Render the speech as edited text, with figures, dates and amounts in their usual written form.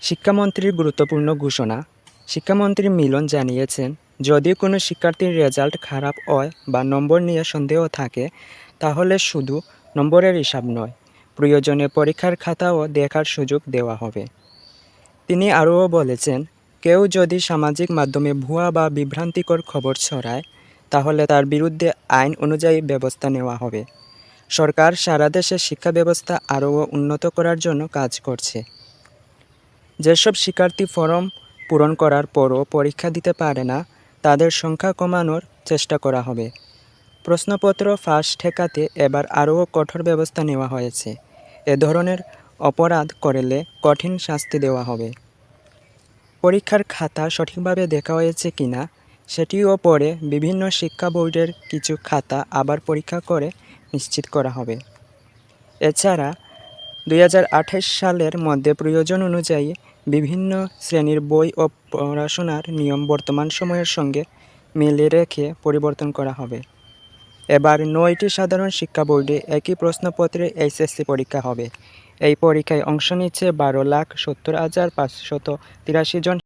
শিক্ষামন্ত্রীর গুরুত্বপূর্ণ ঘোষণা। শিক্ষামন্ত্রী মিলন জানিয়েছেন, যদি কোনো শিক্ষার্থীর রেজাল্ট খারাপ হয় বা নম্বর নিয়ে সন্দেহ থাকে, তাহলে শুধু নম্বরের হিসাব নয়, প্রয়োজনে পরীক্ষার খাতাও দেখার সুযোগ দেওয়া হবে। তিনি আরও বলেছেন, কেউ যদি সামাজিক মাধ্যমে ভুয়া বা বিভ্রান্তিকর খবর ছড়ায়, তাহলে তার বিরুদ্ধে আইন অনুযায়ী ব্যবস্থা নেওয়া হবে। সরকার সারা দেশে শিক্ষা ব্যবস্থা আরও উন্নত করার জন্য কাজ করছে। যেসব শিক্ষার্থী ফরম পূরণ করার পরও পরীক্ষা দিতে পারে না, তাদের সংখ্যা কমানোর চেষ্টা করা হবে। প্রশ্নপত্র ফাঁস ঠেকাতে এবার আরও কঠোর ব্যবস্থা নেওয়া হয়েছে। এ ধরনের অপরাধ করলে কঠিন শাস্তি দেওয়া হবে। পরীক্ষার খাতা সঠিকভাবে দেখা হয়েছে কিনা সেটিও পরে বিভিন্ন শিক্ষা বোর্ডের কিছু খাতা আবার পরীক্ষা করে নিশ্চিত করা হবে। এছাড়া 2028 সালের মধ্যে প্রয়োজন অনুযায়ী বিভিন্ন শ্রেণীর বই ও পড়াশোনার নিয়ম বর্তমান সময়ের সঙ্গে মিলিয়ে রেখে পরিবর্তন করা হবে। এবার 9টি সাধারণ শিক্ষা বোর্ডে একই প্রশ্নপত্রে এইচএসসি পরীক্ষা হবে। এই পরীক্ষায় অংশ নিচ্ছে 12,70,583 জন